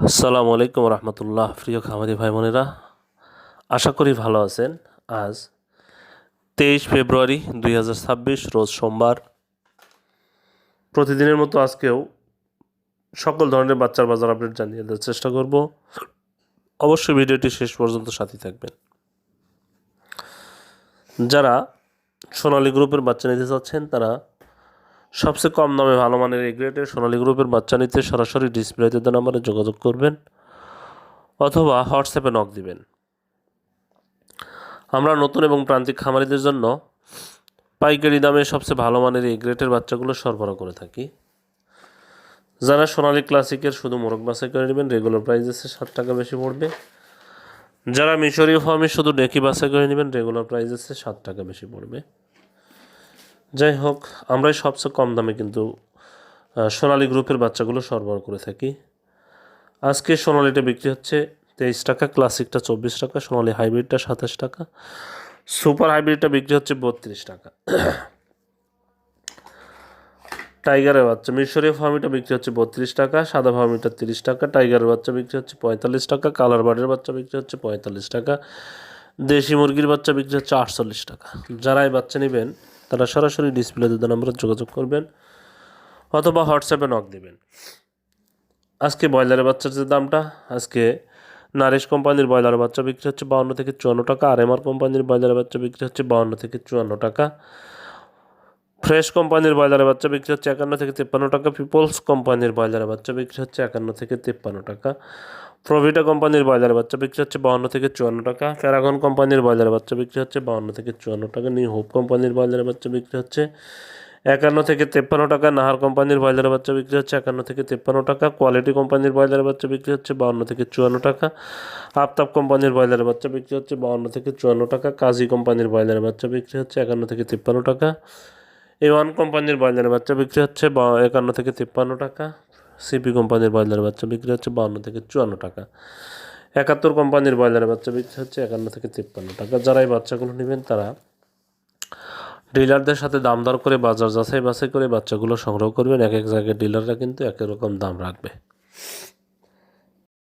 আসসালামু আলাইকুম রহমতুল্লাহ। প্রিয় খামারি ভাই বোনেরা, আশা করি ভালো আছেন। আজ 23 ফেব্রুয়ারি 2026 রোজ সোমবার। প্রতিদিনের মতো আজকেও সকল ধরনের বাচ্চার বাজার আপডেট জানিয়ে দেওয়ার চেষ্টা করব। অবশ্যই ভিডিওটি শেষ পর্যন্ত সাথে থাকবেন। যারা সোনালী গ্রুপের বাচ্চা নিতে চাচ্ছেন তারা সবচেয়ে কম দামে ভালো মানের এই গ্রেডের সোনালী গ্রুপের বাচ্চা নিতে সরাসরি ডিসপ্লেতে দেওয়া নাম্বারে যোগাযোগ করবেন অথবা হোয়াটসঅ্যাপে নক দিবেন। আমরা নতুন এবং প্রান্তিক খামারিদের জন্য পাইকারি দামে সবচেয়ে ভালো মানের এই গ্রেটের বাচ্চাগুলো সরবরাহ করে থাকি। যারা সোনালী ক্লাসিকের শুধু মোরগ বাছাই করে নেবেন, রেগুলার প্রাইস আছে 7 টাকা বেশি পড়বে। যারা মিশরীয় ফার্মে শুধু ডেকি বাছাই করে নেবেন, রেগুলার প্রাইস আছে 7 টাকা বেশি পড়বে। যাই হোক, আমরাই সবচেয়ে কম দামে কিন্তু সোনালী গ্রুপের বাচ্চাগুলো সরবরাহ করে থাকি। আজকে সোনালীটা বিক্রি হচ্ছে 23 টাকা, ক্লাসিকটা 24 টাকা, সোনালী হাইব্রিডটা 27 টাকা, সুপার হাইব্রিডটা বিক্রি হচ্ছে 32 টাকা। টাইগারের বাচ্চা মিশরীয় ফার্মিটা বিক্রি হচ্ছে 32 টাকা, সাদা ফার্মিটা 30 টাকা, টাইগারের বাচ্চা বিক্রি হচ্ছে 45 টাকা, কালার বার্ডের বাচ্চা বিক্রি হচ্ছে 45 টাকা, দেশি মুরগির বাচ্চা বিক্রি হচ্ছে 48 টাকা। যারা এই বাচ্চা নেবেন তারা সরাসরি ডিসপ্লে দেওয়া নম্বরে যোগাযোগ করবেন অথবা হোয়াটসঅ্যাপে নক দেবেন। আজকে ব্রয়লারের বাচ্চার যে দামটা, আজকে নারিশ কোম্পানির ব্রয়লারের বাচ্চা বিক্রি হচ্ছে 52 থেকে 54 টাকা, আর এমআর কোম্পানির ব্রয়লারের বাচ্চা বিক্রি হচ্ছে 52 থেকে 54 টাকা, ফ্রেশ কোম্পানির ব্রয়লারের বাচ্চা বিক্রি হচ্ছে 51 থেকে 53 টাকা, পিপলস কোম্পানির ব্রয়লারের বাচ্চা বিক্রি হচ্ছে 51 থেকে 53 টাকা, প্রভিটা কোম্পানির ব্রয়লারের বাচ্চা বিক্রি হচ্ছে 52 থেকে 54 টাকা, প্যারাগন কোম্পানির ব্রয়লারের বাচ্চা বিক্রি হচ্ছে 52 থেকে 54 টাকা, নিউ হোপ কোম্পানির ব্রয়লারের বাচ্চা বিক্রি হচ্ছে 51 থেকে 53 টাকা, নাহার কোম্পানির ব্রয়লারের বাচ্চা বিক্রি হচ্ছে 51 থেকে 53 টাকা, কোয়ালিটি কোম্পানির ব্রয়লারের বাচ্চা বিক্রি হচ্ছে 52 থেকে 54 টাকা, আফতাব কোম্পানির ব্রয়লারের বাচ্চা বিক্রি হচ্ছে 52 থেকে 54 টাকা, কাজী কোম্পানির ব্রয়লারের বাচ্চা বিক্রি হচ্ছে 51 থেকে 53 টাকা, A1 কোম্পানির ব্রয়লারের বাচ্চা বিক্রি হচ্ছে 51 থেকে 53 টাকা, সিপি কোম্পানির ব্রয়লারের বাচ্চা বিক্রি হচ্ছে 52 থেকে 54 টাকা, 71 কোম্পানির ব্রয়লারের বাচ্চা বিক্রি হচ্ছে 51 থেকে 53 টাকা। যারা এই বাচ্চাগুলো নেবেন তারা ডিলারদের সাথে দাম দর করে বাজার যাচাই বাছাই করে বাচ্চাগুলো সংগ্রহ করবেন। এক এক জায়গায় ডিলাররা কিন্তু একই রকম দাম রাখবে।